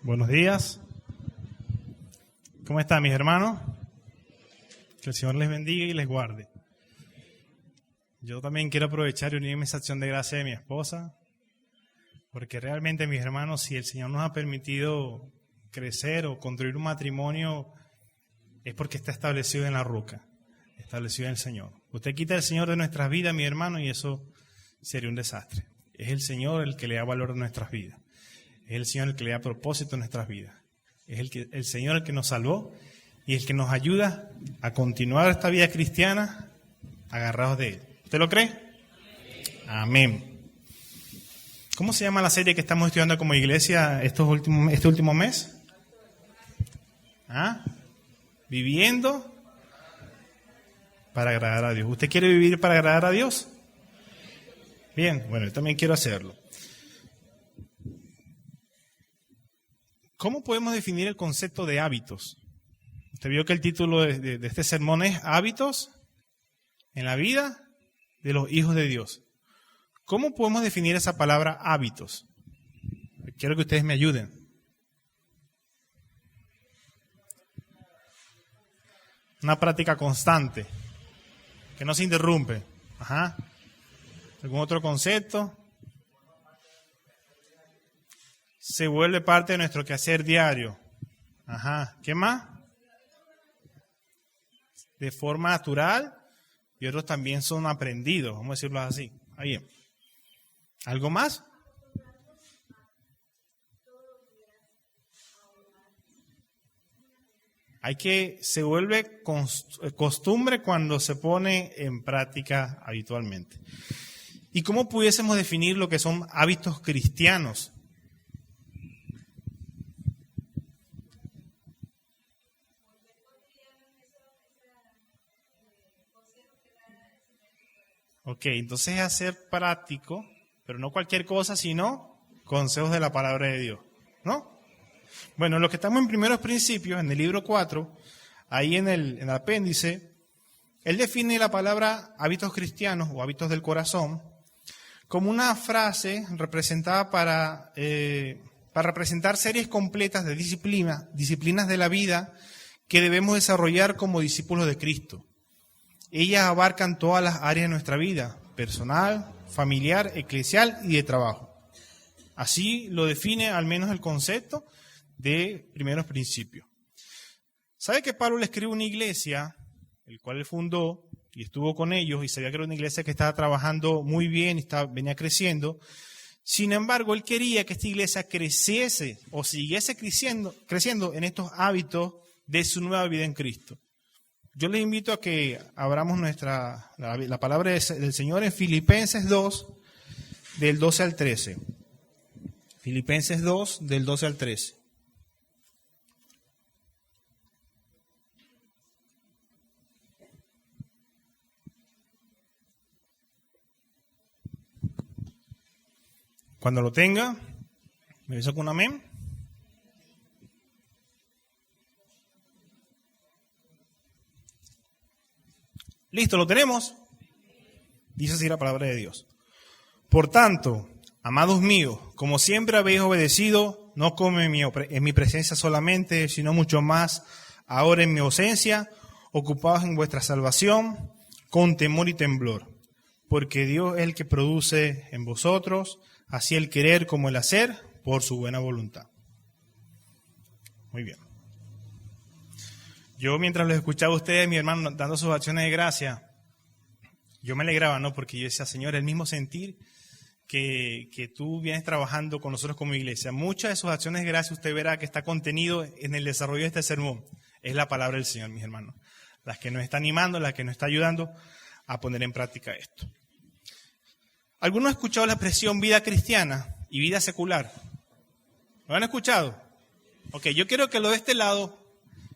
Buenos días. ¿Cómo están mis hermanos? Que el Señor les bendiga y les guarde. Yo también quiero aprovechar y unirme a esa acción de gracia de mi esposa, porque realmente, mis hermanos, si el Señor nos ha permitido crecer o construir un matrimonio, es porque está establecido en la roca, establecido en el Señor. Usted quita el Señor de nuestras vidas, mi hermano, y eso sería un desastre. Es el Señor el que le da valor a nuestras vidas. Es el Señor el que le da propósito a nuestras vidas. Es el Señor el que nos salvó y el que nos ayuda a continuar esta vida cristiana agarrados de Él. ¿Usted lo cree? Amén. ¿Cómo se llama la serie que estamos estudiando como iglesia este último mes? Viviendo para agradar a Dios. ¿Usted quiere vivir para agradar a Dios? Bien, bueno, yo también quiero hacerlo. ¿Cómo podemos definir el concepto de hábitos? Usted vio que el título de este sermón es Hábitos en la vida de los hijos de Dios. ¿Cómo podemos definir esa palabra hábitos? Quiero que ustedes me ayuden. Una práctica constante, que no se interrumpe. ¿Algún otro concepto? Se vuelve parte de nuestro quehacer diario. ¿Qué más? De forma natural, y otros también son aprendidos, vamos a decirlo así. Ahí. ¿Algo más? Se vuelve costumbre cuando se pone en práctica habitualmente. ¿Y cómo pudiésemos definir lo que son hábitos cristianos? Ok, entonces es hacer práctico, pero no cualquier cosa, sino consejos de la palabra de Dios, ¿no? Bueno, los que estamos en primeros principios, en el libro 4, ahí en el apéndice, él define la palabra hábitos cristianos o hábitos del corazón como una frase representada para representar series completas de disciplinas de la vida que debemos desarrollar como discípulos de Cristo. Ellas abarcan todas las áreas de nuestra vida, personal, familiar, eclesial y de trabajo. Así lo define al menos el concepto de primeros principios. ¿Sabe que Pablo le escribe una iglesia, el cual él fundó y estuvo con ellos y sabía que era una iglesia que estaba trabajando muy bien y venía creciendo? Sin embargo, él quería que esta iglesia creciese o siguiese creciendo en estos hábitos de su nueva vida en Cristo. Yo les invito a que abramos la palabra del Señor en Filipenses 2, del 12 al 13. Filipenses 2, del 12 al 13. Cuando lo tenga, me avisa con un amén. Listo, ¿lo tenemos? Dice así la palabra de Dios. Por tanto, amados míos, como siempre habéis obedecido, no como en mi presencia solamente, sino mucho más ahora en mi ausencia, ocupados en vuestra salvación, con temor y temblor. Porque Dios es el que produce en vosotros, así el querer como el hacer, por su buena voluntad. Muy bien. Yo mientras los escuchaba a ustedes, mi hermano, dando sus acciones de gracia, yo me alegraba, ¿no? Porque yo decía, Señor, el mismo sentir que tú vienes trabajando con nosotros como iglesia. Muchas de sus acciones de gracia usted verá que está contenido en el desarrollo de este sermón. Es la palabra del Señor, mis hermanos. Las que nos está animando, las que nos está ayudando a poner en práctica esto. ¿Algunos han escuchado la expresión vida cristiana y vida secular? ¿Lo han escuchado? Ok, yo quiero que lo de este lado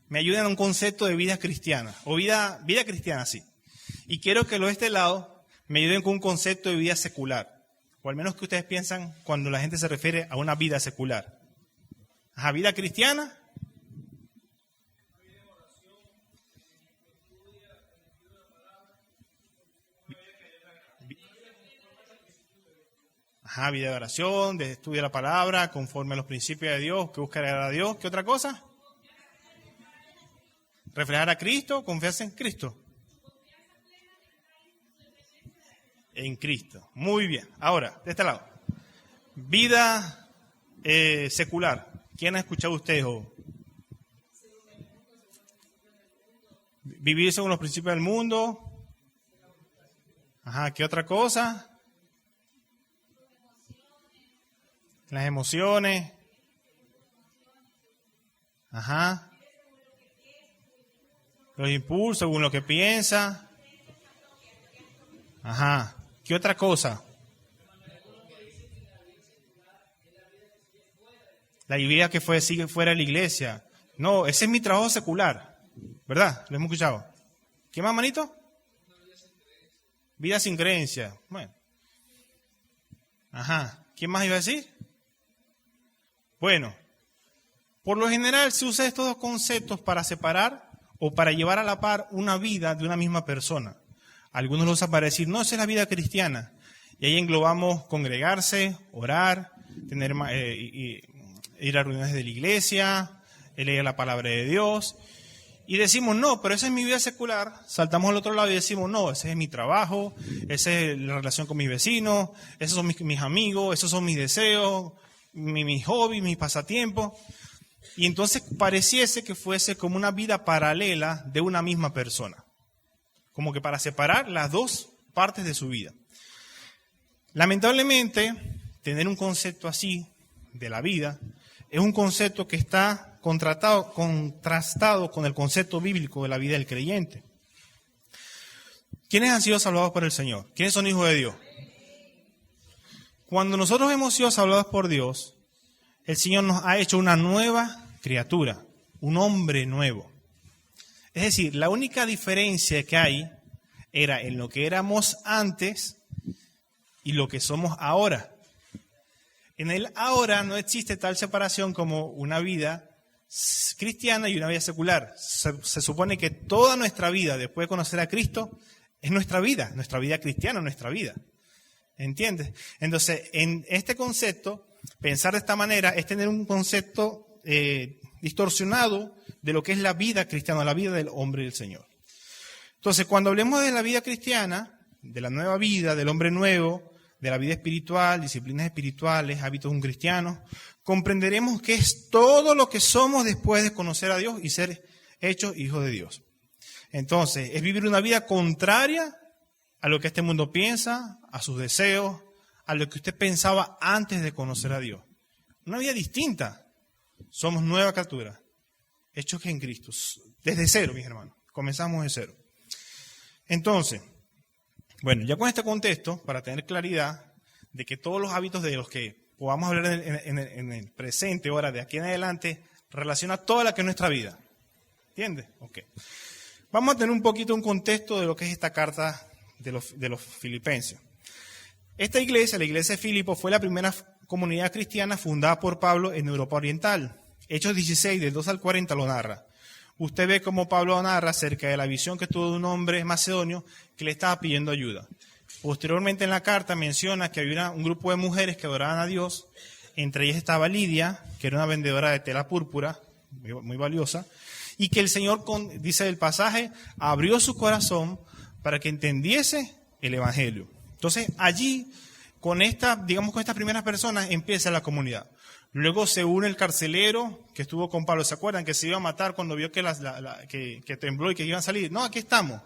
me ayuden a un concepto de vida cristiana, o vida cristiana, sí. Y quiero que lo de este lado me ayuden con un concepto de vida secular, o al menos que ustedes piensan cuando la gente se refiere a una vida secular. Vida cristiana. Vida de oración, de estudio de la palabra, conforme a los principios de Dios, que busca agradar a Dios. ¿Qué otra cosa? Reflejar a Cristo, confianza en Cristo. En Cristo. Muy bien. Ahora, de este lado. Vida secular. ¿Quién ha escuchado ustedes? Vivir según los principios del mundo. ¿Qué otra cosa? Las emociones. Los impulsos, según lo que piensa. ¿Qué otra cosa? La vida que sigue fuera de la iglesia. No, ese es mi trabajo secular. ¿Verdad? ¿Lo hemos escuchado? ¿Qué más, manito? Vida sin creencia. Bueno. ¿Quién más iba a decir? Bueno. Por lo general se usa estos dos conceptos para separar o para llevar a la par una vida de una misma persona. Algunos lo usan para decir, no, esa es la vida cristiana. Y ahí englobamos congregarse, orar, ir a reuniones de la iglesia, leer la palabra de Dios. Y decimos, no, pero esa es mi vida secular. Saltamos al otro lado y decimos, no, ese es mi trabajo, esa es la relación con mis vecinos, esos son mis amigos, esos son mis deseos, mis hobbies, mis pasatiempos. Y entonces pareciese que fuese como una vida paralela de una misma persona. Como que para separar las dos partes de su vida. Lamentablemente, tener un concepto así de la vida es un concepto que está contrastado con el concepto bíblico de la vida del creyente. ¿Quiénes han sido salvados por el Señor? ¿Quiénes son hijos de Dios? Cuando nosotros hemos sido salvados por Dios, el Señor nos ha hecho una nueva criatura, un hombre nuevo. Es decir, la única diferencia que hay era en lo que éramos antes y lo que somos ahora. En el ahora no existe tal separación como una vida cristiana y una vida secular. Se supone que toda nuestra vida, después de conocer a Cristo, es nuestra vida cristiana, nuestra vida. ¿Entiendes? Entonces, en este concepto, pensar de esta manera es tener un concepto distorsionado de lo que es la vida cristiana, la vida del hombre y del Señor. Entonces, cuando hablemos de la vida cristiana, de la nueva vida, del hombre nuevo, de la vida espiritual, disciplinas espirituales, hábitos de un cristiano, comprenderemos que es todo lo que somos después de conocer a Dios y ser hechos hijos de Dios. Entonces, es vivir una vida contraria a lo que este mundo piensa, a sus deseos, a lo que usted pensaba antes de conocer a Dios. Una vida distinta. Somos nueva criatura, hechos en Cristo. Desde cero, mis hermanos. Comenzamos de cero. Entonces, bueno, ya con este contexto, para tener claridad de que todos los hábitos de los que podamos hablar en el presente, ahora, de aquí en adelante, relaciona toda la que es nuestra vida. ¿Entiendes? Ok. Vamos a tener un poquito un contexto de lo que es esta carta de los filipenses. Esta iglesia, la iglesia de Filipo, fue la primera comunidad cristiana fundada por Pablo en Europa Oriental. Hechos 16, del 2 al 40 lo narra. Usted ve cómo Pablo narra acerca de la visión que tuvo de un hombre macedonio que le estaba pidiendo ayuda. Posteriormente en la carta menciona que había un grupo de mujeres que adoraban a Dios. Entre ellas estaba Lidia, que era una vendedora de tela púrpura, muy valiosa, y que el Señor, dice el pasaje, abrió su corazón para que entendiese el Evangelio. Entonces allí, con estas primeras personas, empieza la comunidad. Luego se une el carcelero que estuvo con Pablo. ¿Se acuerdan que se iba a matar cuando vio que tembló y que iban a salir? No, aquí estamos,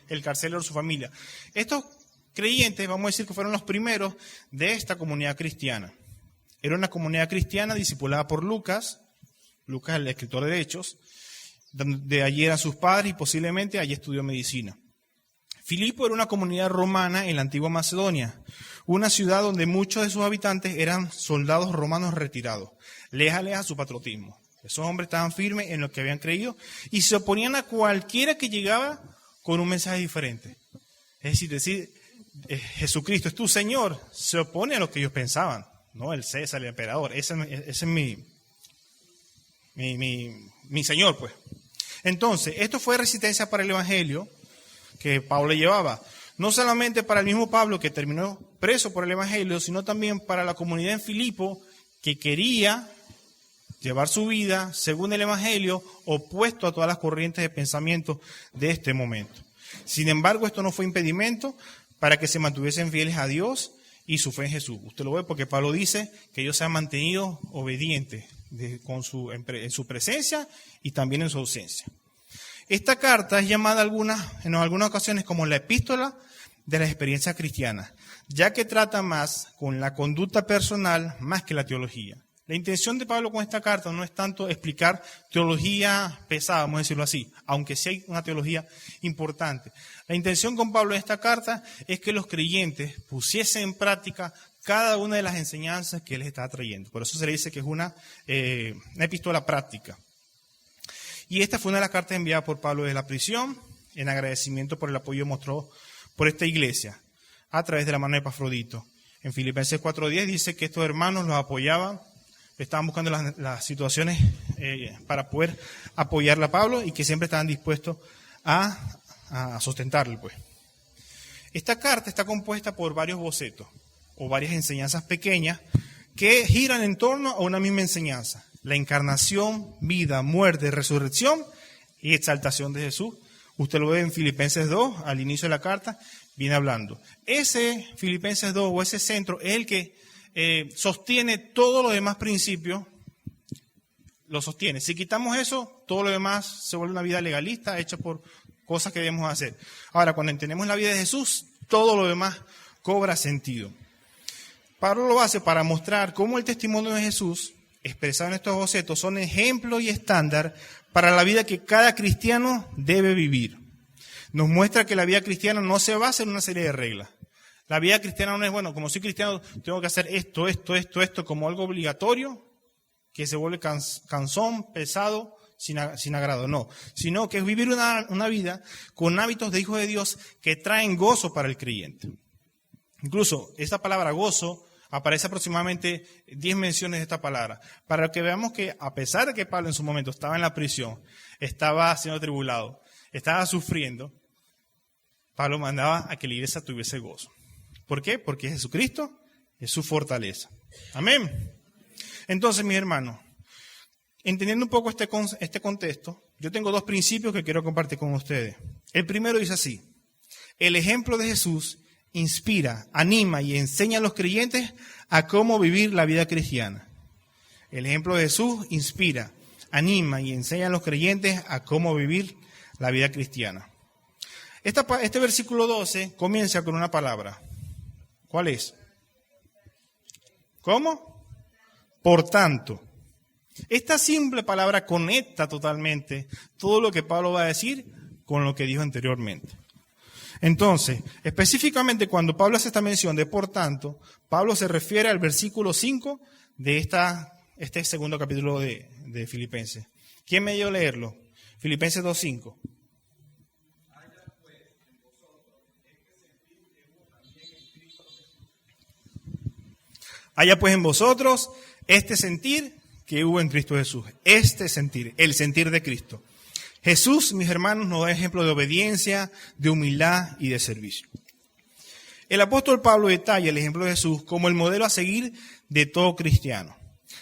el carcelero, su familia. Estos creyentes, vamos a decir que fueron los primeros de esta comunidad cristiana. Era una comunidad cristiana discipulada por Lucas, el escritor de Hechos, de allí eran sus padres y posiblemente allí estudió medicina. Filipo era una comunidad romana en la antigua Macedonia, una ciudad donde muchos de sus habitantes eran soldados romanos retirados, leales a su patriotismo. Esos hombres estaban firmes en lo que habían creído y se oponían a cualquiera que llegaba con un mensaje diferente. Es decir, Jesucristo es tu Señor, se opone a lo que ellos pensaban, no el César, el emperador, ese es mi Señor, pues. Entonces, esto fue resistencia para el Evangelio que Pablo llevaba. no solamente para el mismo Pablo que terminó preso por el Evangelio, sino también para la comunidad en Filipo que quería llevar su vida según el Evangelio, opuesto a todas las corrientes de pensamiento de este momento. Sin embargo, esto no fue impedimento para que se mantuviesen fieles a Dios y su fe en Jesús. Usted lo ve porque Pablo dice que ellos se han mantenido obedientes en su presencia y también en su ausencia. Esta carta es llamada en algunas ocasiones como la epístola de las experiencias cristianas, ya que trata más con la conducta personal más que la teología. La intención de Pablo con esta carta no es tanto explicar teología pesada, vamos a decirlo así, aunque sí hay una teología importante. La intención con Pablo en esta carta es que los creyentes pusiesen en práctica cada una de las enseñanzas que él les está trayendo. Por eso se le dice que es una epístola práctica. Y esta fue una de las cartas enviadas por Pablo desde la prisión, en agradecimiento por el apoyo mostrado por esta iglesia, a través de la mano de Epafrodito. En Filipenses 4:10 dice que estos hermanos los apoyaban, estaban buscando las situaciones para poder apoyarle a Pablo y que siempre estaban dispuestos a sustentarle, pues. Esta carta está compuesta por varios bocetos o varias enseñanzas pequeñas que giran en torno a una misma enseñanza: la encarnación, vida, muerte, resurrección y exaltación de Jesús. Usted lo ve en Filipenses 2, al inicio de la carta, viene hablando. Ese Filipenses 2 o ese centro es el que sostiene todos los demás principios, lo sostiene. Si quitamos eso, todo lo demás se vuelve una vida legalista, hecha por cosas que debemos hacer. Ahora, cuando entendemos la vida de Jesús, todo lo demás cobra sentido. Pablo lo hace para mostrar cómo el testimonio de Jesús, expresado en estos bocetos, son ejemplo y estándar para la vida que cada cristiano debe vivir. Nos muestra que la vida cristiana no se basa en una serie de reglas. La vida cristiana no es, bueno, como soy cristiano, tengo que hacer esto, como algo obligatorio, que se vuelve cansón, pesado, sin agrado. No, sino que es vivir una vida con hábitos de hijo de Dios que traen gozo para el creyente. Incluso esta palabra gozo aparece aproximadamente 10 menciones de esta palabra, para que veamos que a pesar de que Pablo en su momento estaba en la prisión, estaba siendo tribulado, estaba sufriendo, Pablo mandaba a que la iglesia tuviese gozo. ¿Por qué? Porque Jesucristo es su fortaleza. Amén. Entonces, mis hermanos, entendiendo un poco este contexto, yo tengo dos principios que quiero compartir con ustedes. El primero dice así: el ejemplo de Jesús inspira, anima y enseña a los creyentes a cómo vivir la vida cristiana. El ejemplo de Jesús inspira, anima y enseña a los creyentes a cómo vivir la vida cristiana. Este versículo 12 comienza con una palabra. ¿Cuál es? ¿Cómo? Por tanto. Esta simple palabra conecta totalmente todo lo que Pablo va a decir con lo que dijo anteriormente. Entonces, específicamente cuando Pablo hace esta mención de por tanto, Pablo se refiere al versículo 5 de este segundo capítulo de Filipenses. ¿Quién me dio a leerlo? Filipenses 2:5. Haya pues en vosotros este sentir que hubo en Cristo Jesús. Este sentir, el sentir de Cristo. Jesús, mis hermanos, nos da ejemplo de obediencia, de humildad y de servicio. El apóstol Pablo detalla el ejemplo de Jesús como el modelo a seguir de todo cristiano.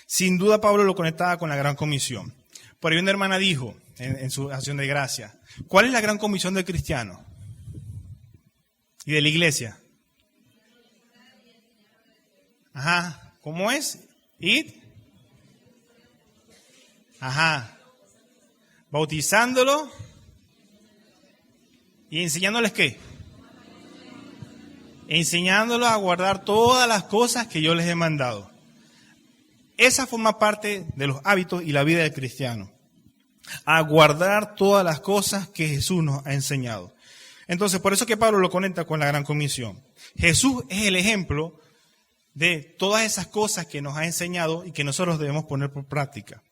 Sin duda Pablo lo conectaba con la gran comisión. Por ahí una hermana dijo en su acción de gracia: ¿cuál es la gran comisión del cristiano y de la iglesia? Ajá, ¿cómo es? ¿Id? Ajá. Bautizándolo y enseñándoles ¿qué? Enseñándolos a guardar todas las cosas que yo les he mandado. Esa forma parte de los hábitos y la vida del cristiano. A guardar todas las cosas que Jesús nos ha enseñado. Entonces, por eso que Pablo lo conecta con la gran comisión. Jesús es el ejemplo de todas esas cosas que nos ha enseñado y que nosotros debemos poner por práctica.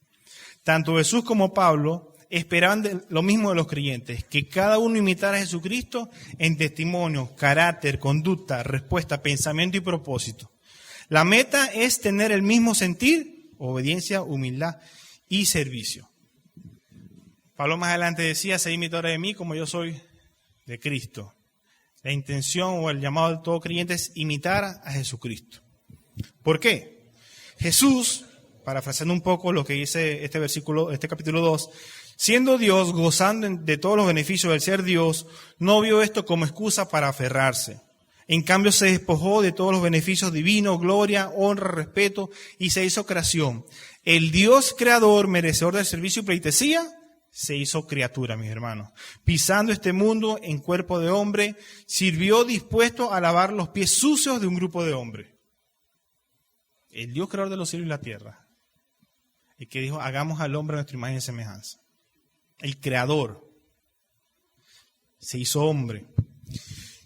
Tanto Jesús como Pablo esperaban lo mismo de los creyentes, que cada uno imitara a Jesucristo en testimonio, carácter, conducta, respuesta, pensamiento y propósito. La meta es tener el mismo sentir, obediencia, humildad y servicio. Pablo más adelante decía: sed imitadores de mí como yo soy de Cristo. La intención o el llamado de todo creyente es imitar a Jesucristo. ¿Por qué? Jesús, parafraseando un poco lo que dice este versículo, este capítulo 2, siendo Dios, gozando de todos los beneficios del ser Dios, no vio esto como excusa para aferrarse. En cambio se despojó de todos los beneficios divinos, gloria, honra, respeto, y se hizo creación. El Dios creador, merecedor del servicio y pleitesía, se hizo criatura, mis hermanos. Pisando este mundo en cuerpo de hombre, sirvió dispuesto a lavar los pies sucios de un grupo de hombres. El Dios creador de los cielos y la tierra. El que dijo, hagamos al hombre a nuestra imagen y semejanza. El creador se hizo hombre.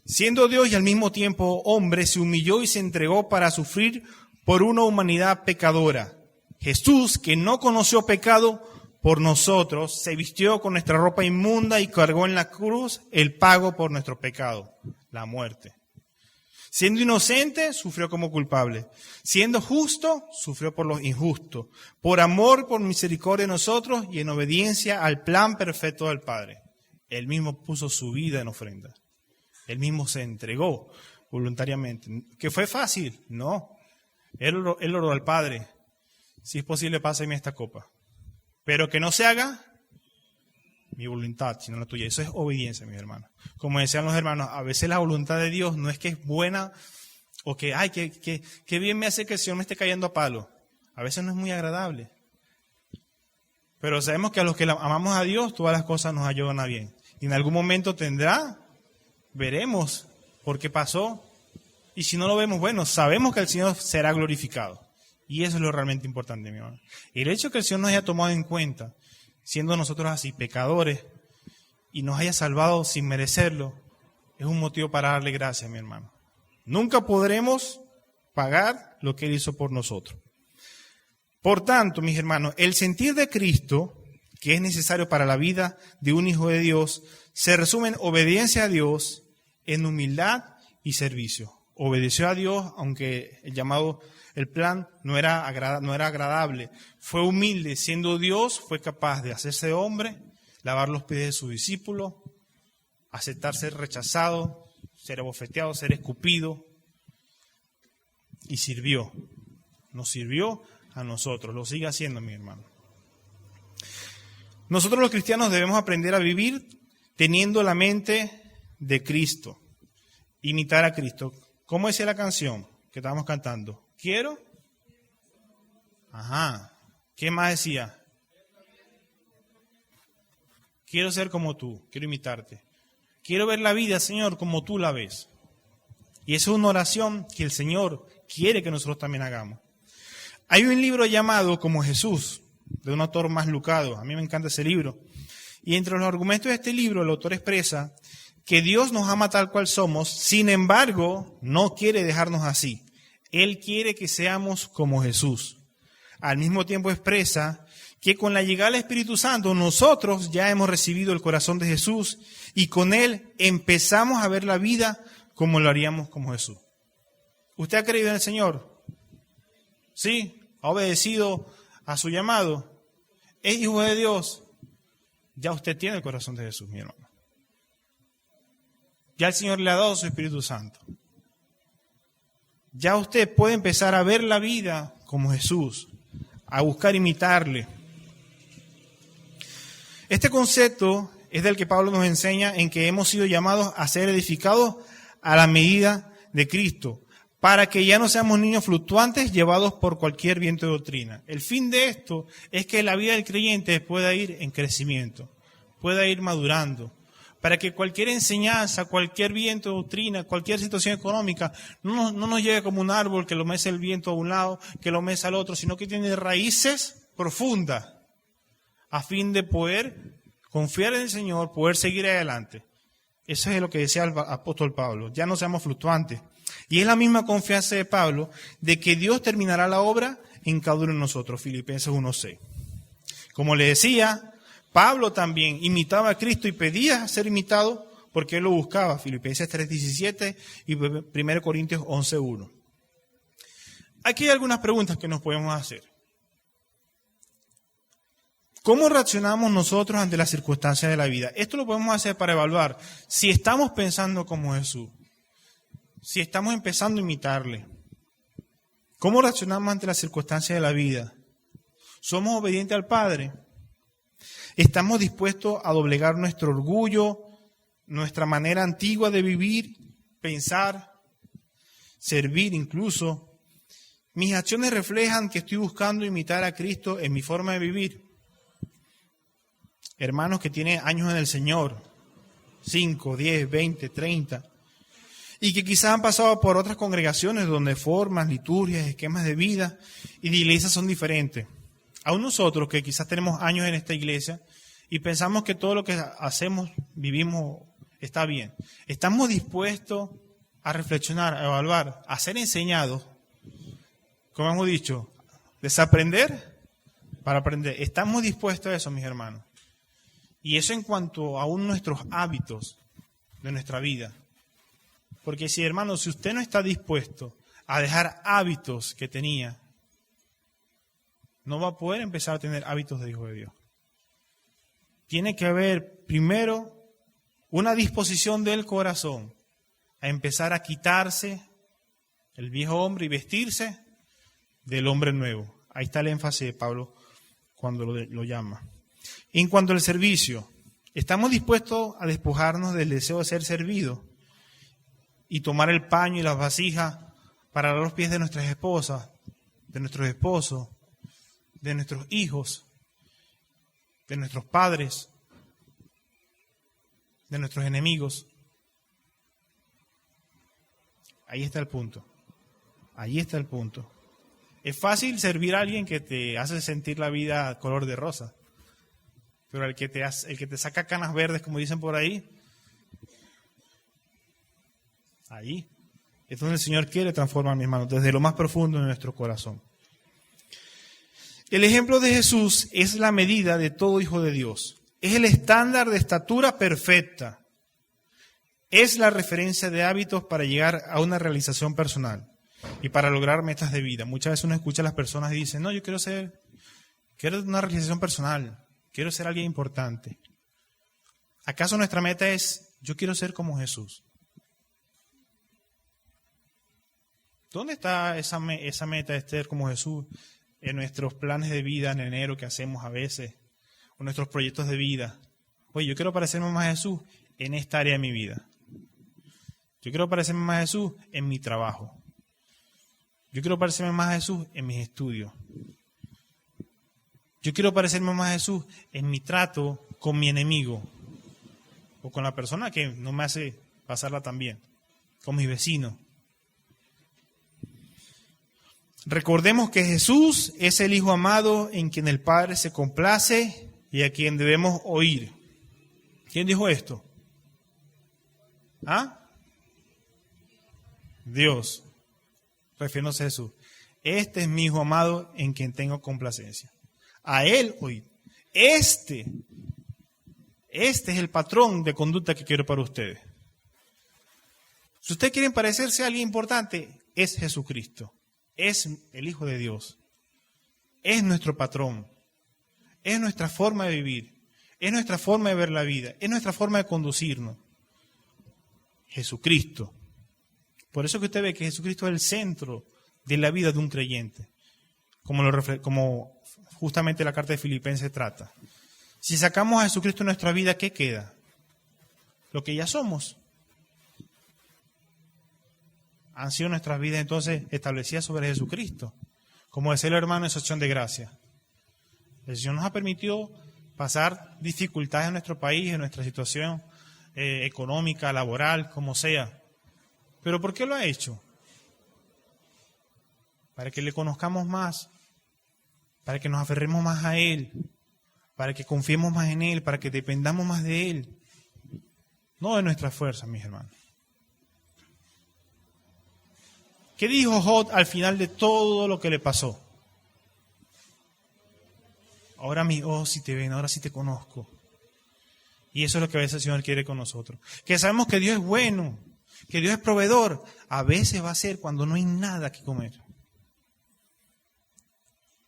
Siendo Dios y al mismo tiempo hombre, se humilló y se entregó para sufrir por una humanidad pecadora. Jesús, que no conoció pecado por nosotros, se vistió con nuestra ropa inmunda y cargó en la cruz el pago por nuestro pecado, la muerte. Siendo inocente, sufrió como culpable. Siendo justo, sufrió por los injustos. Por amor, por misericordia de nosotros y en obediencia al plan perfecto del Padre. Él mismo puso su vida en ofrenda. Él mismo se entregó voluntariamente. ¿Que fue fácil? No. Él oró al Padre. Si es posible, pásame esta copa. Pero que no se haga mi voluntad, sino la tuya. Eso es obediencia, mis hermanos. Como decían los hermanos, a veces la voluntad de Dios no es que es buena o que, ay, que bien me hace que el Señor me esté cayendo a palo. A veces no es muy agradable. Pero sabemos que a los que amamos a Dios, todas las cosas nos ayudan a bien. Y en algún momento tendrá, veremos por qué pasó. Y si no lo vemos, bueno, sabemos que el Señor será glorificado. Y eso es lo realmente importante, mi hermano. El hecho de que el Señor nos haya tomado en cuenta, siendo nosotros así pecadores, y nos haya salvado sin merecerlo, es un motivo para darle gracias, mi hermano. Nunca podremos pagar lo que Él hizo por nosotros. Por tanto, mis hermanos, el sentir de Cristo, que es necesario para la vida de un hijo de Dios, se resume en obediencia a Dios, en humildad y servicio. Obedeció a Dios, aunque el plan no era agradable. Fue humilde, siendo Dios, fue capaz de hacerse hombre, lavar los pies de sus discípulos, aceptar ser rechazado, ser abofeteado, ser escupido, y sirvió. Nos sirvió a nosotros, lo sigue haciendo, mi hermano. Nosotros los cristianos debemos aprender a vivir teniendo la mente de Cristo, imitar a Cristo. ¿Cómo decía la canción que estábamos cantando? Quiero. ¿Qué más decía? Quiero ser como tú, quiero imitarte. Quiero ver la vida, Señor, como tú la ves. Y esa es una oración que el Señor quiere que nosotros también hagamos. Hay un libro llamado Como Jesús, de un autor más lucado. A mí me encanta ese libro. Y entre los argumentos de este libro, el autor expresa que Dios nos ama tal cual somos, sin embargo, no quiere dejarnos así. Él quiere que seamos como Jesús. Al mismo tiempo expresa que con la llegada del Espíritu Santo nosotros ya hemos recibido el corazón de Jesús y con Él empezamos a ver la vida como lo haríamos como Jesús. ¿Usted ha creído en el Señor? ¿Sí? ¿Ha obedecido a su llamado? ¿Es hijo de Dios? Ya usted tiene el corazón de Jesús, mi hermano. Ya el Señor le ha dado su Espíritu Santo. Ya usted puede empezar a ver la vida como Jesús, a buscar imitarle. Este concepto es del que Pablo nos enseña en que hemos sido llamados a ser edificados a la medida de Cristo, para que ya no seamos niños fluctuantes llevados por cualquier viento de doctrina. El fin de esto es que la vida del creyente pueda ir en crecimiento, pueda ir madurando, para que cualquier enseñanza, cualquier viento de doctrina, cualquier situación económica, no nos llegue como un árbol que lo mece el viento a un lado, que lo mece al otro, sino que tiene raíces profundas, a fin de poder confiar en el Señor, poder seguir adelante. Eso es lo que decía el apóstol Pablo, ya no seamos fluctuantes. Y es la misma confianza de Pablo de que Dios terminará la obra en cada uno de nosotros, Filipenses 1:6. Como le decía, Pablo también imitaba a Cristo y pedía ser imitado porque él lo buscaba, Filipenses 3:17 y 1 Corintios 11:1. Aquí hay algunas preguntas que nos podemos hacer. ¿Cómo reaccionamos nosotros ante las circunstancias de la vida? Esto lo podemos hacer para evaluar si estamos pensando como Jesús, si estamos empezando a imitarle. ¿Cómo reaccionamos ante las circunstancias de la vida? ¿Somos obedientes al Padre? ¿Estamos dispuestos a doblegar nuestro orgullo, nuestra manera antigua de vivir, pensar, servir incluso? ¿Mis acciones reflejan que estoy buscando imitar a Cristo en mi forma de vivir? Hermanos que tienen años en el Señor, 5, 10, 20, 30, y que quizás han pasado por otras congregaciones donde formas, liturgias, esquemas de vida y de iglesias son diferentes. Aún nosotros que quizás tenemos años en esta iglesia y pensamos que todo lo que hacemos, vivimos, está bien. ¿Estamos dispuestos a reflexionar, a evaluar, a ser enseñados? Como hemos dicho, desaprender para aprender. ¿Estamos dispuestos a eso, mis hermanos? Y eso en cuanto a aún nuestros hábitos de nuestra vida. Porque si, hermano, si usted no está dispuesto a dejar hábitos que tenía, no va a poder empezar a tener hábitos de hijo de Dios. Tiene que haber primero una disposición del corazón a empezar a quitarse el viejo hombre y vestirse del hombre nuevo. Ahí está el énfasis de Pablo cuando lo llama. En cuanto al servicio, ¿estamos dispuestos a despojarnos del deseo de ser servidos y tomar el paño y las vasijas para lavar los pies de nuestras esposas, de nuestros esposos, de nuestros hijos, de nuestros padres, de nuestros enemigos? Ahí está el punto. Ahí está el punto. Es fácil servir a alguien que te hace sentir la vida color de rosa. Pero el que te saca canas verdes, como dicen por ahí, ahí es donde el Señor quiere transformar, mis hermanos, desde lo más profundo de nuestro corazón. El ejemplo de Jesús es la medida de todo hijo de Dios. Es el estándar de estatura perfecta. Es la referencia de hábitos para llegar a una realización personal y para lograr metas de vida. Muchas veces uno escucha a las personas y dice, no, yo quiero una realización personal. Quiero ser alguien importante. ¿Acaso nuestra meta es, yo quiero ser como Jesús? ¿Dónde está esa meta de ser como Jesús en nuestros planes de vida en enero que hacemos a veces? O nuestros proyectos de vida. Oye, yo quiero parecerme más a Jesús en esta área de mi vida. Yo quiero parecerme más a Jesús en mi trabajo. Yo quiero parecerme más a Jesús en mis estudios. Yo quiero parecerme más a Jesús en mi trato con mi enemigo o con la persona que no me hace pasarla tan bien, con mis vecinos. Recordemos que Jesús es el Hijo amado en quien el Padre se complace y a quien debemos oír. ¿Quién dijo esto? ¿Ah? Dios, refiriéndose a Jesús. Este es mi Hijo amado en quien tengo complacencia. A Él oír. Este es el patrón de conducta que quiero para ustedes. Si ustedes quieren parecerse a alguien importante, es Jesucristo. Es el Hijo de Dios. Es nuestro patrón. Es nuestra forma de vivir. Es nuestra forma de ver la vida. Es nuestra forma de conducirnos. Jesucristo. Por eso que usted ve que Jesucristo es el centro de la vida de un creyente. Como justamente la carta de Filipenses trata. Si sacamos a Jesucristo en nuestra vida, ¿qué queda? Lo que ya somos. Han sido nuestras vidas entonces establecidas sobre Jesucristo. Como decía el hermano en su acción de gracia. El Señor nos ha permitido pasar dificultades en nuestro país, en nuestra situación económica, laboral, como sea. ¿Pero por qué lo ha hecho? Para que le conozcamos más, para que nos aferremos más a Él, para que confiemos más en Él, para que dependamos más de Él. No de nuestras fuerzas, mis hermanos. ¿Qué dijo Job al final de todo lo que le pasó? Ahora mis ojos sí te ven, ahora sí te conozco. Y eso es lo que a veces el Señor quiere con nosotros. Que sabemos que Dios es bueno, que Dios es proveedor. A veces va a ser cuando no hay nada que comer.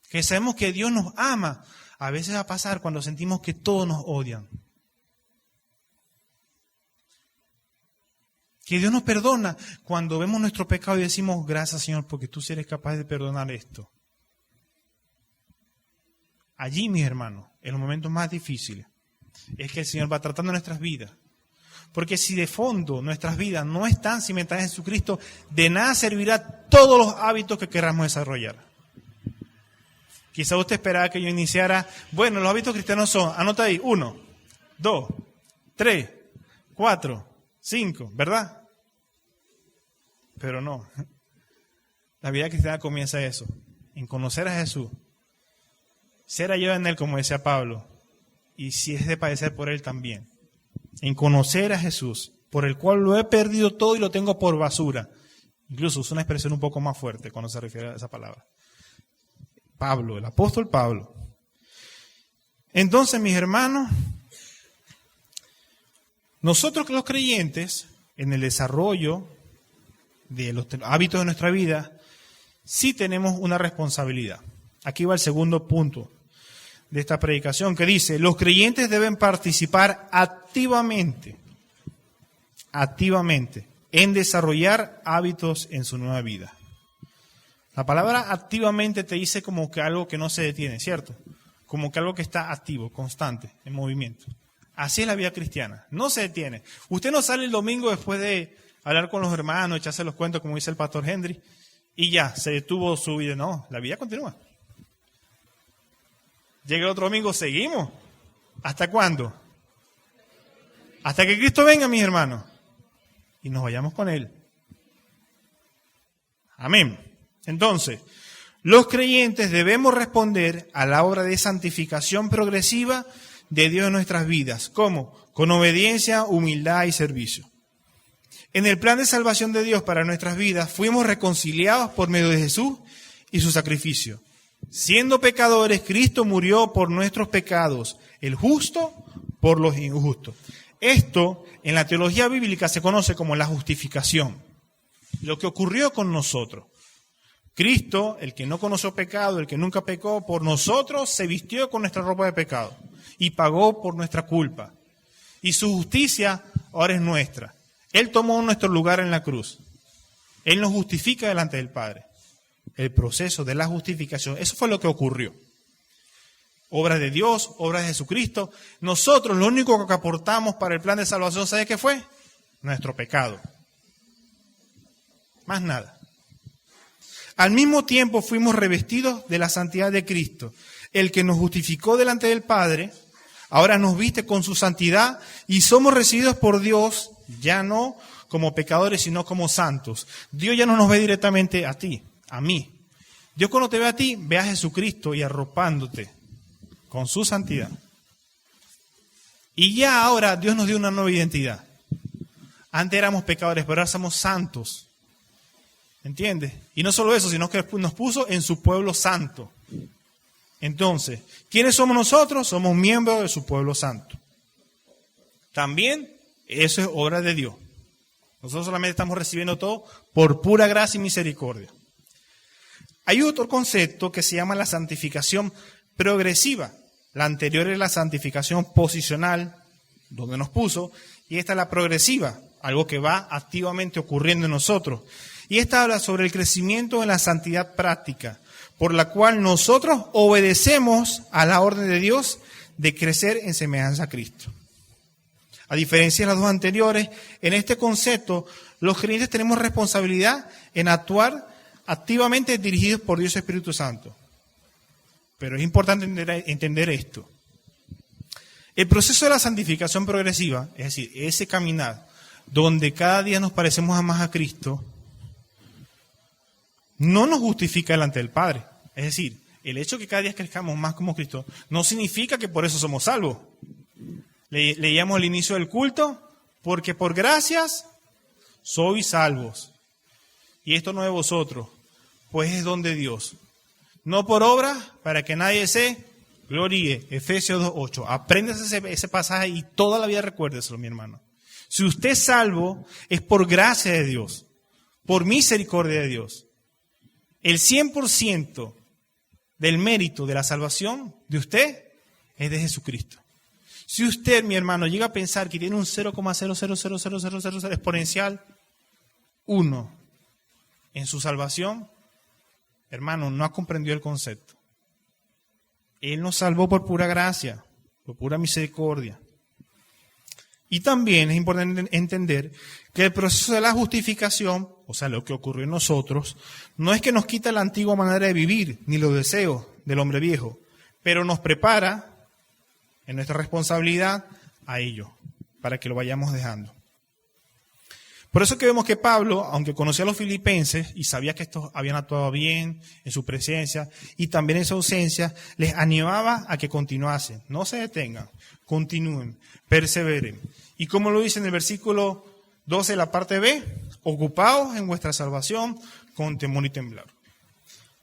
Que sabemos que Dios nos ama. A veces va a pasar cuando sentimos que todos nos odian. Que Dios nos perdona cuando vemos nuestro pecado y decimos, gracias Señor, porque tú sí eres capaz de perdonar esto. Allí, mis hermanos, en los momentos más difíciles, es que el Señor va tratando nuestras vidas. Porque si de fondo nuestras vidas no están cimentadas en Jesucristo, de nada servirá todos los hábitos que queramos desarrollar. Quizá usted esperaba que yo iniciara, bueno, los hábitos cristianos son, anota ahí, 1, 2, 3, 4, 5, ¿verdad? Pero no. La vida cristiana comienza eso, en conocer a Jesús, ser hallado en Él, como decía Pablo, y si es de padecer por Él también. En conocer a Jesús, por el cual lo he perdido todo y lo tengo por basura. Incluso usa una expresión un poco más fuerte cuando se refiere a esa palabra. Pablo, el apóstol Pablo. Entonces, mis hermanos, nosotros los creyentes, en el desarrollo de los hábitos de nuestra vida, sí tenemos una responsabilidad. Aquí va el segundo punto de esta predicación, que dice, los creyentes deben participar activamente en desarrollar hábitos en su nueva vida. La palabra activamente te dice como que algo que no se detiene, ¿cierto? Como que algo que está activo, constante, en movimiento. Así es la vida cristiana, no se detiene. Usted no sale el domingo después de hablar con los hermanos, echarse los cuentos, como dice el pastor Henry, y ya, se detuvo su vida. No, la vida continúa. Llega el otro domingo, seguimos. ¿Hasta cuándo? Hasta que Cristo venga, mis hermanos, y nos vayamos con Él. Amén. Entonces, los creyentes debemos responder a la obra de santificación progresiva de Dios en nuestras vidas. ¿Cómo? Con obediencia, humildad y servicio. En el plan de salvación de Dios para nuestras vidas, fuimos reconciliados por medio de Jesús y su sacrificio. Siendo pecadores, Cristo murió por nuestros pecados, el justo por los injustos. Esto, en la teología bíblica, se conoce como la justificación. Lo que ocurrió con nosotros. Cristo, el que no conoció pecado, el que nunca pecó, por nosotros se vistió con nuestra ropa de pecado y pagó por nuestra culpa. Y su justicia ahora es nuestra. Él tomó nuestro lugar en la cruz. Él nos justifica delante del Padre. El proceso de la justificación, eso fue lo que ocurrió. Obra de Dios, obra de Jesucristo. Nosotros lo único que aportamos para el plan de salvación, ¿sabe qué fue? Nuestro pecado. Más nada. Al mismo tiempo fuimos revestidos de la santidad de Cristo. El que nos justificó delante del Padre, ahora nos viste con su santidad y somos recibidos por Dios, ya no como pecadores, sino como santos. Dios ya no nos ve directamente a ti, a mí. Dios cuando te ve a ti, ve a Jesucristo y arropándote con su santidad. Y ya ahora Dios nos dio una nueva identidad. Antes éramos pecadores, pero ahora somos santos. ¿Entiendes? Y no solo eso, sino que nos puso en su pueblo santo. Entonces, ¿quiénes somos nosotros? Somos miembros de su pueblo santo. También eso es obra de Dios. Nosotros solamente estamos recibiendo todo por pura gracia y misericordia. Hay otro concepto que se llama la santificación progresiva. La anterior es la santificación posicional, donde nos puso, y esta es la progresiva, algo que va activamente ocurriendo en nosotros. Y esta habla sobre el crecimiento en la santidad práctica, por la cual nosotros obedecemos a la orden de Dios de crecer en semejanza a Cristo. A diferencia de las dos anteriores, en este concepto, los creyentes tenemos responsabilidad en actuar activamente dirigidos por Dios Espíritu Santo. Pero es importante entender esto. El proceso de la santificación progresiva, es decir, ese caminar donde cada día nos parecemos más a Cristo, no nos justifica delante del Padre. Es decir, el hecho de que cada día crezcamos más como Cristo no significa que por eso somos salvos. Leíamos al inicio del culto, porque por gracias sois salvos. Y esto no de vosotros, pues es don de Dios. No por obras, para que nadie se gloríe. Efesios 2:8. Apréndase ese pasaje y toda la vida recuérdeselo, mi hermano. Si usted es salvo, es por gracia de Dios, por misericordia de Dios. El 100% del mérito de la salvación de usted es de Jesucristo. Si usted, mi hermano, llega a pensar que tiene un 0,0000000 exponencial 1 en su salvación, hermano, no ha comprendido el concepto. Él nos salvó por pura gracia, por pura misericordia. Y también es importante entender que el proceso de la justificación, o sea, lo que ocurrió en nosotros, no es que nos quita la antigua manera de vivir, ni los deseos del hombre viejo, pero nos prepara en nuestra responsabilidad a ello, para que lo vayamos dejando. Por eso que vemos que Pablo, aunque conocía a los filipenses y sabía que estos habían actuado bien en su presencia y también en su ausencia, les animaba a que continuasen, no se detengan, continúen, perseveren. Y como lo dice en el versículo 12, la parte B, ocupaos en vuestra salvación con temor y temblor.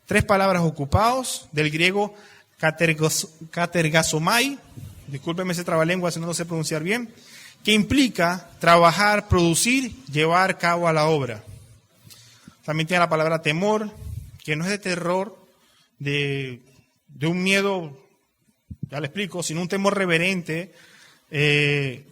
3 palabras: ocupaos, del griego katergasomai, discúlpeme ese trabalengua si no lo sé pronunciar bien, que implica trabajar, producir, llevar a cabo a la obra. También tiene la palabra temor, que no es de terror, de un miedo, ya le explico, sino un temor reverente,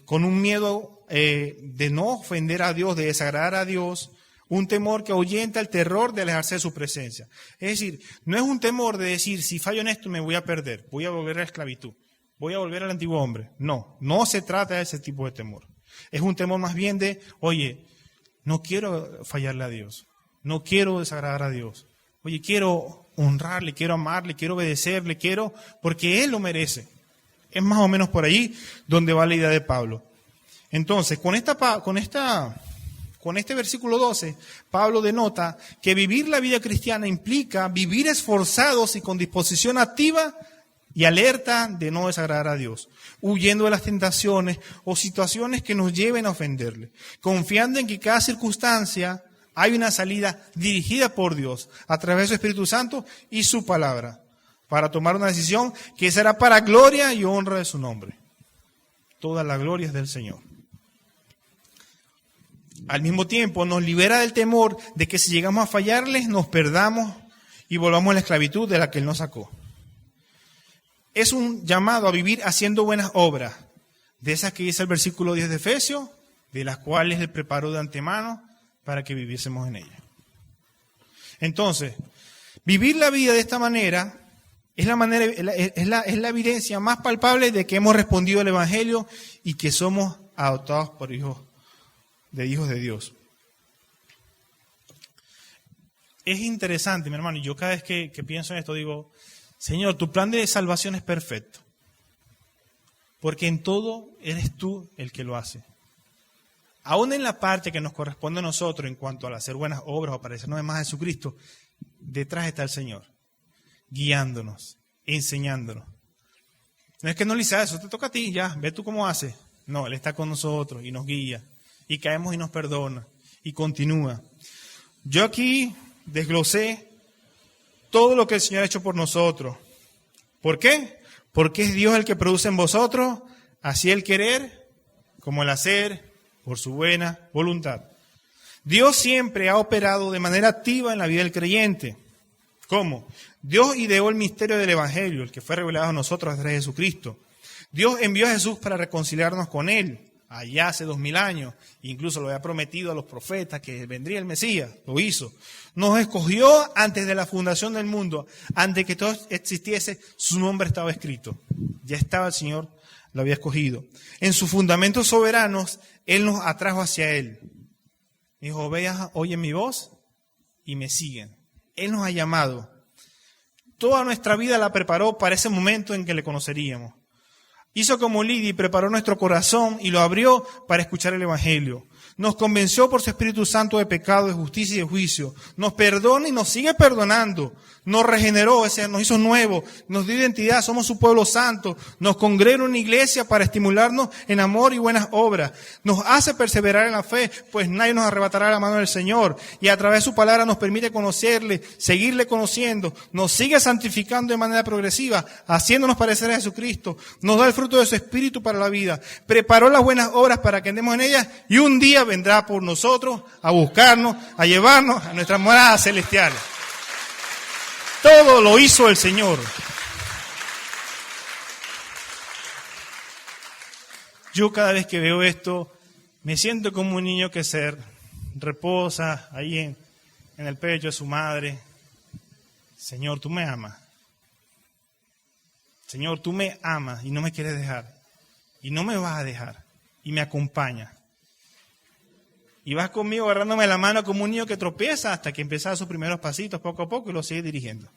con un miedo de no ofender a Dios, de desagradar a Dios, un temor que ahuyenta el terror de alejarse de su presencia. Es decir, no es un temor de decir, si fallo en esto me voy a perder, voy a volver a la esclavitud, voy a volver al antiguo hombre. No, no se trata de ese tipo de temor. Es un temor más bien de, oye, no quiero fallarle a Dios, no quiero desagradar a Dios. Oye, quiero honrarle, quiero amarle, quiero obedecerle, porque Él lo merece. Es más o menos por ahí donde va la idea de Pablo. Entonces, con este versículo 12, Pablo denota que vivir la vida cristiana implica vivir esforzados y con disposición activa y alerta de no desagradar a Dios, huyendo de las tentaciones o situaciones que nos lleven a ofenderle, confiando en que cada circunstancia hay una salida dirigida por Dios a través de su Espíritu Santo y su palabra, para tomar una decisión que será para gloria y honra de su nombre. Toda la gloria es del Señor. Al mismo tiempo nos libera del temor de que si llegamos a fallarles nos perdamos y volvamos a la esclavitud de la que Él nos sacó. Es un llamado a vivir haciendo buenas obras, de esas que dice el versículo 10 de Efesios, de las cuales Él preparó de antemano para que viviésemos en ellas. Entonces, vivir la vida de esta manera es la evidencia más palpable de que hemos respondido al Evangelio y que somos adoptados por hijos de Dios. Es interesante, mi hermano, y yo cada vez que pienso en esto digo, Señor, tu plan de salvación es perfecto, porque en todo eres tú el que lo hace. Aún en la parte que nos corresponde a nosotros en cuanto al hacer buenas obras o parecernos más a Jesucristo, detrás está el Señor, guiándonos, enseñándonos. No es que no le hice eso, te toca a ti, ya, ve tú cómo haces. No, Él está con nosotros y nos guía, y caemos y nos perdona, y continúa. Yo aquí desglosé todo lo que el Señor ha hecho por nosotros. ¿Por qué? Porque es Dios el que produce en vosotros, así el querer como el hacer, por su buena voluntad. Dios siempre ha operado de manera activa en la vida del creyente. ¿Cómo? Dios ideó el misterio del Evangelio, el que fue revelado a nosotros a través de Jesucristo. Dios envió a Jesús para reconciliarnos con Él, allá hace 2000 años. Incluso lo había prometido a los profetas que vendría el Mesías, lo hizo. Nos escogió antes de la fundación del mundo, antes que todo existiese, su nombre estaba escrito. Ya estaba el Señor, lo había escogido. En sus fundamentos soberanos, Él nos atrajo hacia Él. Mis ovejas oyen mi voz y me siguen. Él nos ha llamado. Toda nuestra vida la preparó para ese momento en que le conoceríamos. Hizo como Lidia y preparó nuestro corazón y lo abrió para escuchar el Evangelio. Nos convenció por su Espíritu Santo de pecado, de justicia y de juicio. Nos perdona y nos sigue perdonando. Nos regeneró, nos hizo nuevos, nos dio identidad, somos su pueblo santo. Nos congrega en una iglesia para estimularnos en amor y buenas obras. Nos hace perseverar en la fe, pues nadie nos arrebatará la mano del Señor. Y a través de su palabra nos permite conocerle, seguirle conociendo. Nos sigue santificando de manera progresiva, haciéndonos parecer a Jesucristo. Nos da el fruto de su Espíritu para la vida. Preparó las buenas obras para que andemos en ellas y un día vendrá por nosotros a buscarnos, a llevarnos a nuestras moradas celestiales. Todo lo hizo el Señor. Yo cada vez que veo esto, me siento como un niño que se reposa ahí en el pecho de su madre. Señor, tú me amas. Señor, tú me amas y no me quieres dejar. Y no me vas a dejar. Y me acompañas. Y vas conmigo agarrándome la mano como un niño que tropieza hasta que empieza a dar sus primeros pasitos poco a poco y lo sigue dirigiendo.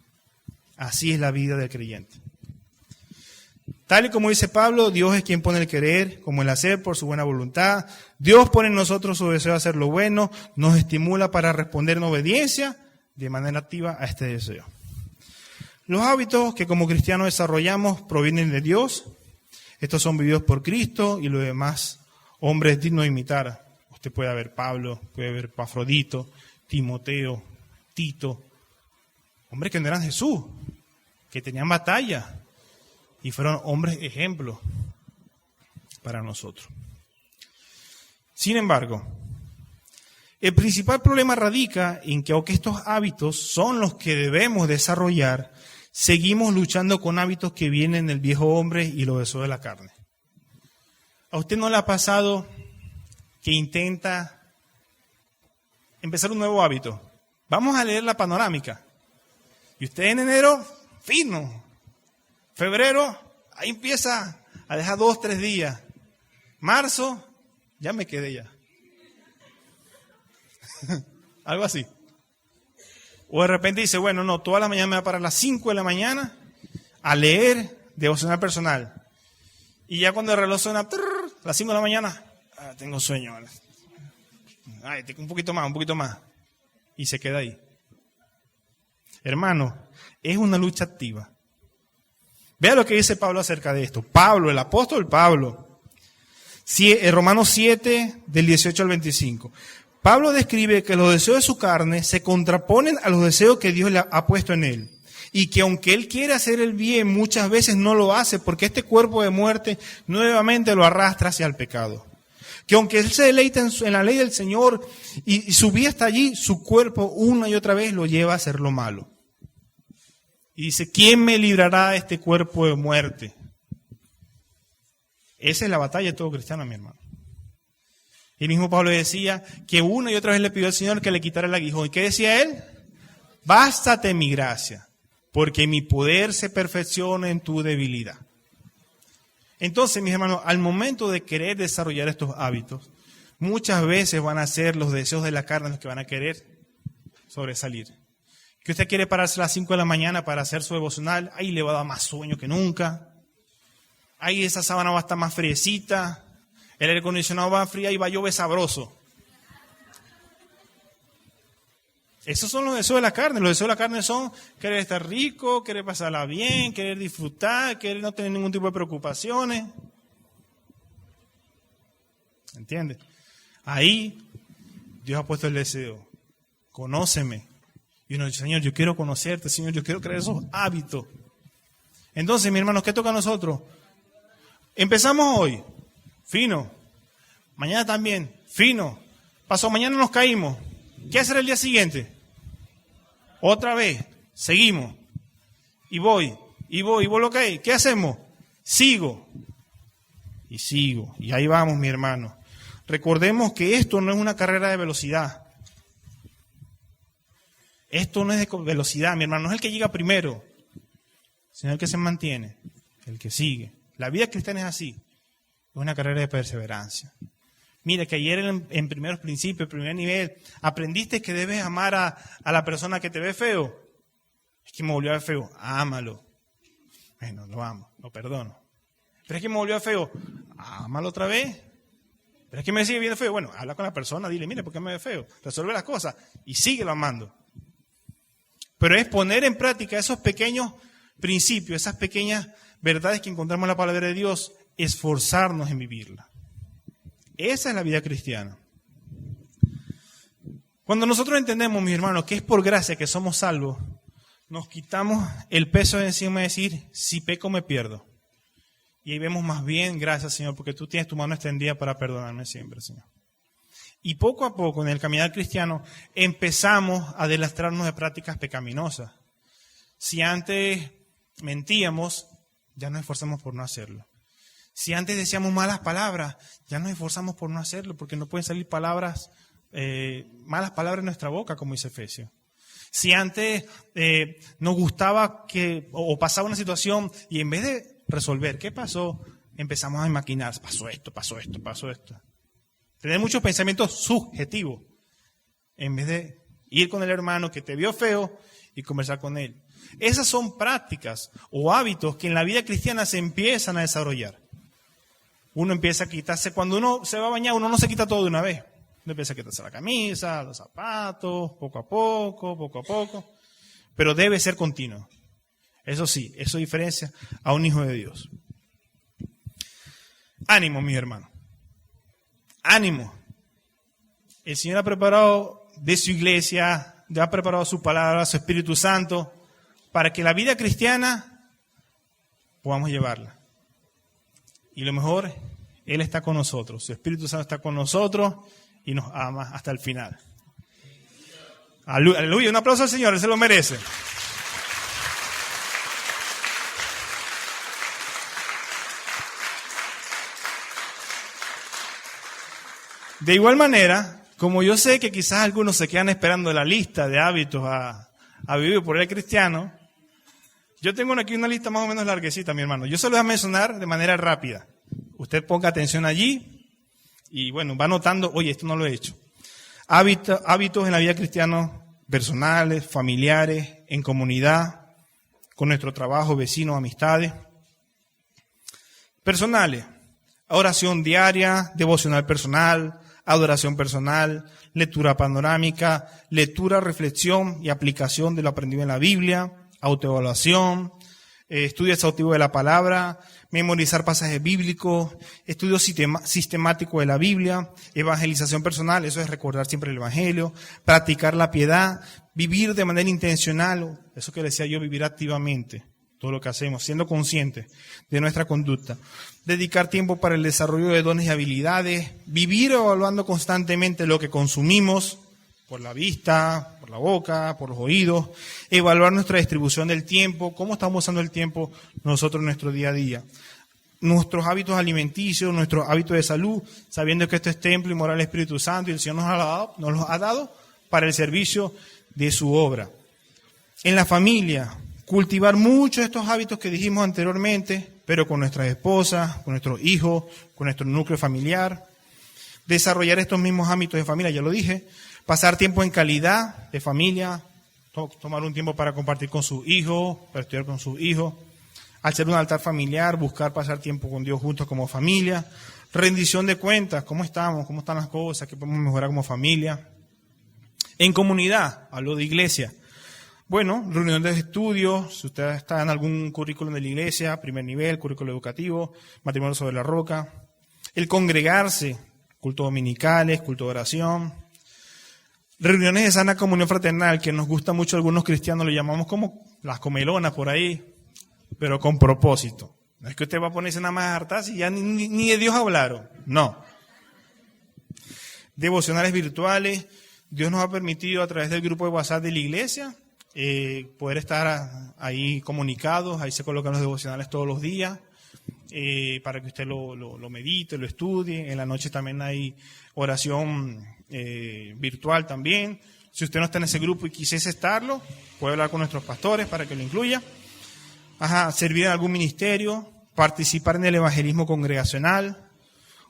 Así es la vida del creyente. Tal y como dice Pablo, Dios es quien pone el querer como el hacer por su buena voluntad. Dios pone en nosotros su deseo de hacer lo bueno, nos estimula para responder en obediencia de manera activa a este deseo. Los hábitos que como cristianos desarrollamos provienen de Dios. Estos son vividos por Cristo y los demás hombres dignos de imitar. Usted puede ver Pablo, puede ver Epafrodito, Timoteo, Tito. Hombres que no eran Jesús, que tenían batalla. Y fueron hombres ejemplos para nosotros. Sin embargo, el principal problema radica en que aunque estos hábitos son los que debemos desarrollar, seguimos luchando con hábitos que vienen del viejo hombre y los deseos de la carne. ¿A usted no le ha pasado que intenta empezar un nuevo hábito? Vamos a leer la panorámica. Y usted en enero, fino. Febrero, ahí empieza a dejar 2, 3 días. Marzo, ya me quedé ya. Algo así. O de repente dice, bueno, no, toda la mañana me voy a parar a las 5 de la mañana a leer devocional personal. Y ya cuando el reloj suena, a las 5 de la mañana, tengo sueño. Ay, un poquito más. Y se queda ahí. Hermano, es una lucha activa. Vea lo que dice Pablo acerca de esto. Pablo, el apóstol Pablo. Romanos 7, del 18 al 25. Pablo describe que los deseos de su carne se contraponen a los deseos que Dios le ha puesto en él. Y que aunque él quiere hacer el bien, muchas veces no lo hace porque este cuerpo de muerte nuevamente lo arrastra hacia el pecado. Que aunque él se deleita en la ley del Señor y su vida está allí, su cuerpo una y otra vez lo lleva a hacer lo malo. Y dice, ¿quién me librará de este cuerpo de muerte? Esa es la batalla de todo cristiano, mi hermano. El mismo Pablo decía que una y otra vez le pidió al Señor que le quitara el aguijón. ¿Y qué decía él? Bástate mi gracia, porque mi poder se perfecciona en tu debilidad. Entonces, mis hermanos, al momento de querer desarrollar estos hábitos, muchas veces van a ser los deseos de la carne los que van a querer sobresalir. Que usted quiere pararse a las 5 de la mañana para hacer su devocional, ahí le va a dar más sueño que nunca. Ahí esa sábana va a estar más friecita, el aire acondicionado va a fría y va a llover sabroso. Esos son los deseos de la carne. Los deseos de la carne son querer estar rico, querer pasarla bien, querer disfrutar, querer no tener ningún tipo de preocupaciones. ¿Entiendes? Ahí Dios ha puesto el deseo. Conóceme. Y uno dice, Señor, yo quiero conocerte, Señor, yo quiero crear esos hábitos. Entonces, mis hermanos, ¿qué toca a nosotros? Empezamos hoy, fino. Mañana también, fino. Pasó mañana nos caímos. ¿Qué hacer el día siguiente? Otra vez, seguimos. Y voy, lo que hay. ¿Qué hacemos? Sigo. Y ahí vamos, mi hermano. Recordemos que esto no es una carrera de velocidad. Esto no es de velocidad, mi hermano. No es el que llega primero, sino el que se mantiene, el que sigue. La vida cristiana es así. Es una carrera de perseverancia. Mira, que ayer en primeros principios, primer nivel, aprendiste que debes amar a la persona que te ve feo. Es que me volvió a ver feo. Ámalo. Bueno, lo amo, lo perdono. Pero es que me volvió a ver feo. Ámalo otra vez. Pero es que me sigue viendo feo. Bueno, habla con la persona, dile, mire, ¿por qué me ve feo? Resuelve las cosas y síguelo amando. Pero es poner en práctica esos pequeños principios, esas pequeñas verdades que encontramos en la palabra de Dios, esforzarnos en vivirla. Esa es la vida cristiana. Cuando nosotros entendemos, mis hermanos, que es por gracia que somos salvos, nos quitamos el peso de encima de decir, si peco me pierdo. Y ahí vemos más bien, gracias Señor, porque tú tienes tu mano extendida para perdonarme siempre, Señor. Y poco a poco, en el caminar cristiano, empezamos a deslastrarnos de prácticas pecaminosas. Si antes mentíamos, ya nos esforzamos por no hacerlo. Si antes decíamos malas palabras, ya nos esforzamos por no hacerlo, porque no pueden salir palabras, malas palabras en nuestra boca, como dice Efesios. Si antes nos gustaba o pasaba una situación y en vez de resolver qué pasó, empezamos a maquinar, pasó esto. Tener muchos pensamientos subjetivos, en vez de ir con el hermano que te vio feo y conversar con él. Esas son prácticas o hábitos que en la vida cristiana se empiezan a desarrollar. Uno empieza a quitarse, cuando uno se va a bañar, uno no se quita todo de una vez. Uno empieza a quitarse la camisa, los zapatos, poco a poco. Pero debe ser continuo. Eso sí, eso diferencia a un hijo de Dios. Ánimo, mis hermanos. Ánimo. El Señor ha preparado de su iglesia, ya ha preparado su palabra, su Espíritu Santo, para que la vida cristiana podamos llevarla. Y lo mejor, Él está con nosotros, su Espíritu Santo está con nosotros y nos ama hasta el final. Aleluya, un aplauso al Señor, Él se lo merece. De igual manera, como yo sé que quizás algunos se quedan esperando la lista de hábitos a vivir por el cristiano, yo tengo aquí una lista más o menos larguecita, mi hermano. Yo se lo voy a mencionar de manera rápida. Usted ponga atención allí y bueno, va notando, oye, esto no lo he hecho. Hábitos en la vida cristiana, personales, familiares, en comunidad, con nuestro trabajo, vecinos, amistades. Personales, oración diaria, devocional personal, adoración personal, lectura panorámica, lectura, reflexión y aplicación de lo aprendido en la Biblia, autoevaluación, estudio exhaustivo de la palabra, memorizar pasajes bíblicos, estudio sistemático de la Biblia, evangelización personal, eso es recordar siempre el Evangelio, practicar la piedad, vivir de manera intencional, eso que decía yo, vivir activamente, todo lo que hacemos, siendo conscientes de nuestra conducta, dedicar tiempo para el desarrollo de dones y habilidades, vivir evaluando constantemente lo que consumimos, por la vista, por la boca, por los oídos, evaluar nuestra distribución del tiempo, cómo estamos usando el tiempo nosotros en nuestro día a día, nuestros hábitos alimenticios, nuestros hábitos de salud, sabiendo que esto es templo y morada del Espíritu Santo y el Señor nos los ha dado para el servicio de su obra. En la familia, cultivar muchos de estos hábitos que dijimos anteriormente, pero con nuestras esposas, con nuestros hijos, con nuestro núcleo familiar, desarrollar estos mismos hábitos de familia, ya lo dije, pasar tiempo en calidad de familia, tomar un tiempo para compartir con sus hijos, para estudiar con sus hijos, hacer un altar familiar, buscar pasar tiempo con Dios juntos como familia, rendición de cuentas, cómo estamos, cómo están las cosas, qué podemos mejorar como familia. En comunidad, hablo de iglesia. Bueno, reuniones de estudios, si usted está en algún currículum de la iglesia, primer nivel, currículo educativo, matrimonio sobre la roca. El congregarse, cultos dominicales, culto de oración. Reuniones de sana comunión fraternal, que nos gusta mucho a algunos cristianos, lo llamamos como las comelonas por ahí, pero con propósito. No es que usted va a ponerse nada más a hartarse y ya ni de Dios hablaron. No. Devocionales virtuales. Dios nos ha permitido a través del grupo de WhatsApp de la iglesia poder estar ahí comunicados. Ahí se colocan los devocionales todos los días para que usted lo medite, lo estudie. En la noche también hay oración virtual también. Si usted no está en ese grupo y quisiese estarlo, puede hablar con nuestros pastores para que lo incluya. Servir en algún ministerio, participar en el evangelismo congregacional,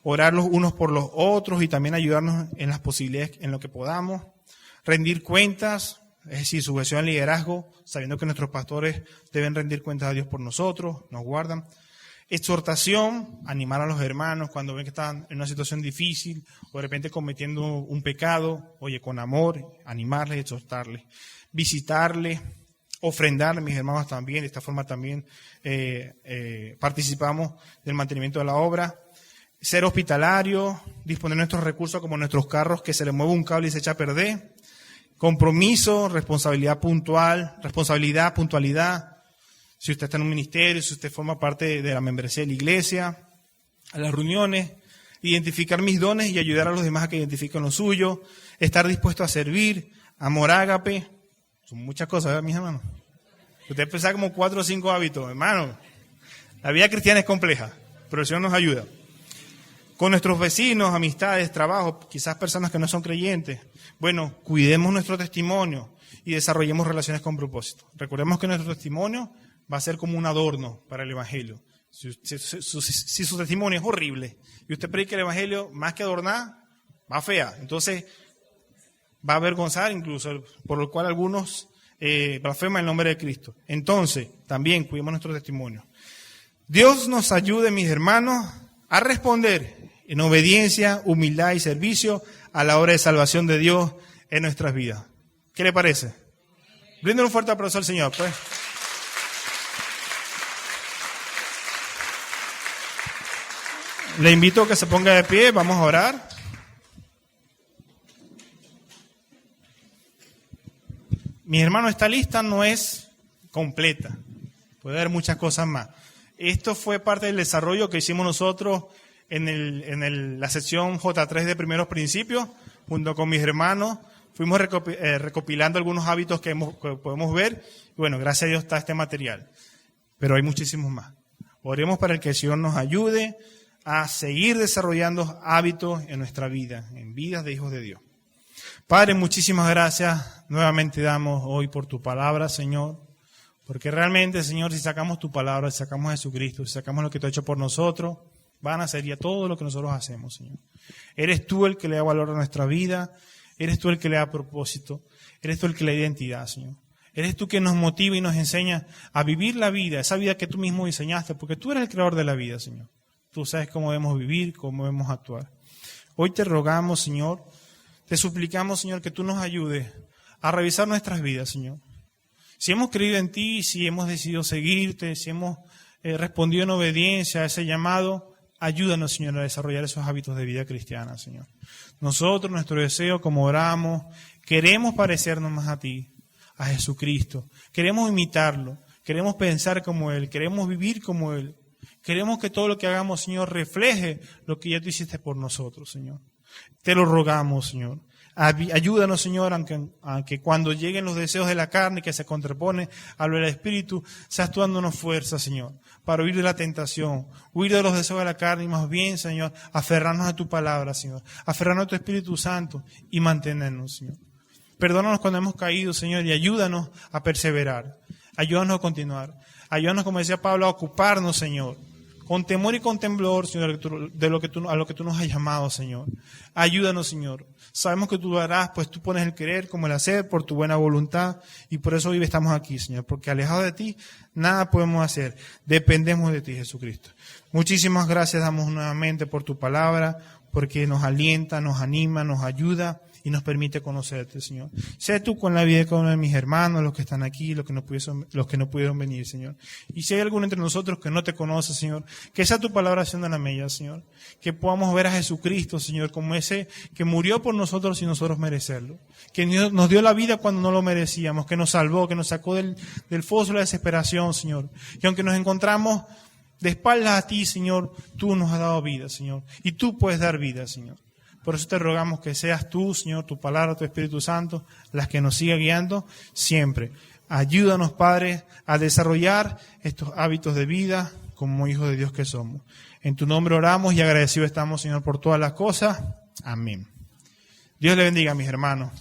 orar los unos por los otros y también ayudarnos en las posibilidades en lo que podamos, rendir cuentas, es decir, sujeción al liderazgo, sabiendo que nuestros pastores deben rendir cuentas a Dios por nosotros, nos guardan. Exhortación, animar a los hermanos cuando ven que están en una situación difícil o de repente cometiendo un pecado, oye, con amor, animarles, exhortarles, visitarles, ofrendarles, mis hermanos también, de esta forma también participamos del mantenimiento de la obra. Ser hospitalario, disponer nuestros recursos como nuestros carros, que se les mueve un cable y se echa a perder. Compromiso, responsabilidad, puntualidad. Si usted está en un ministerio, si usted forma parte de la membresía de la iglesia, a las reuniones, identificar mis dones y ayudar a los demás a que identifiquen lo suyo, estar dispuesto a servir, amor ágape. Son muchas cosas, ¿verdad, mis hermanos? Usted pensaba como 4 o 5 hábitos, hermano. La vida cristiana es compleja. pero el Señor nos ayuda. Con nuestros vecinos, amistades, trabajo, quizás personas que no son creyentes. Bueno, cuidemos nuestro testimonio y desarrollemos relaciones con propósito. Recordemos que nuestro testimonio va a ser como un adorno para el Evangelio. Si su testimonio es horrible y usted predica el Evangelio, más que adornar, va fea. Entonces, va a avergonzar incluso, por lo cual algunos blasfeman el nombre de Cristo. Entonces, también cuidemos nuestro testimonio. Dios nos ayude, mis hermanos, a responder en obediencia, humildad y servicio a la obra de salvación de Dios en nuestras vidas. ¿Qué le parece? Brinden un fuerte aplauso al Señor, pues. Le invito a que se ponga de pie, vamos a orar. Mis hermanos, esta lista no es completa, puede haber muchas cosas más. Esto fue parte del desarrollo que hicimos nosotros en la sección J3 de primeros principios, junto con mis hermanos. Fuimos recopilando algunos hábitos que podemos ver. Y bueno, gracias a Dios está este material. Pero hay muchísimos más. Oremos para que el Señor nos ayude a seguir desarrollando hábitos en nuestra vida, en vidas de hijos de Dios. Padre, muchísimas gracias. Nuevamente damos hoy por tu palabra, Señor. Porque realmente, Señor, si sacamos tu palabra, si sacamos a Jesucristo, si sacamos lo que tú has hecho por nosotros, van a ser ya todo lo que nosotros hacemos, Señor. Eres tú el que le da valor a nuestra vida. Eres tú el que le da propósito. Eres tú el que le da identidad, Señor. Eres tú quien nos motiva y nos enseña a vivir la vida, esa vida que tú mismo diseñaste, porque tú eres el creador de la vida, Señor. Tú sabes cómo debemos vivir, cómo debemos actuar. Hoy te rogamos, Señor, te suplicamos, Señor, que tú nos ayudes a revisar nuestras vidas, Señor. Si hemos creído en ti, si hemos decidido seguirte, si hemos respondido en obediencia a ese llamado, ayúdanos, Señor, a desarrollar esos hábitos de vida cristiana, Señor. Nosotros, nuestro deseo, como oramos, queremos parecernos más a ti, a Jesucristo. Queremos imitarlo, queremos pensar como Él, queremos vivir como Él. Queremos que todo lo que hagamos, Señor, refleje lo que ya tú hiciste por nosotros, Señor. Te lo rogamos, Señor. Ayúdanos, Señor, aunque cuando lleguen los deseos de la carne que se contrapone a lo del Espíritu, seas tú dándonos fuerza, Señor, para huir de la tentación, huir de los deseos de la carne y más bien, Señor, aferrarnos a tu palabra, Señor, aferrarnos a tu Espíritu Santo y mantenernos, Señor. Perdónanos cuando hemos caído, Señor, y ayúdanos a perseverar. Ayúdanos a continuar. Ayúdanos, como decía Pablo, a ocuparnos, Señor, con temor y con temblor, Señor, a lo que tú nos has llamado, Señor. Ayúdanos, Señor. Sabemos que tú lo harás, pues tú pones el querer como el hacer por tu buena voluntad, y por eso hoy estamos aquí, Señor, porque alejados de ti, nada podemos hacer. Dependemos de ti, Jesucristo. Muchísimas gracias damos nuevamente por tu palabra, porque nos alienta, nos anima, nos ayuda y nos permite conocerte, Señor. Sé tú con la vida de cada uno de mis hermanos, los que están aquí, los que no pudieron venir, Señor. Y si hay alguno entre nosotros que no te conoce, Señor, que sea tu palabra haciendo la mella, Señor. Que podamos ver a Jesucristo, Señor, como ese que murió por nosotros sin nosotros merecerlo. Que nos dio la vida cuando no lo merecíamos, que nos salvó, que nos sacó del foso de la desesperación, Señor. Y aunque nos encontramos de espaldas a ti, Señor, tú nos has dado vida, Señor. Y tú puedes dar vida, Señor. Por eso te rogamos que seas tú, Señor, tu palabra, tu Espíritu Santo, las que nos siga guiando siempre. Ayúdanos, Padre, a desarrollar estos hábitos de vida como hijos de Dios que somos. En tu nombre oramos y agradecidos estamos, Señor, por todas las cosas. Amén. Dios le bendiga, mis hermanos.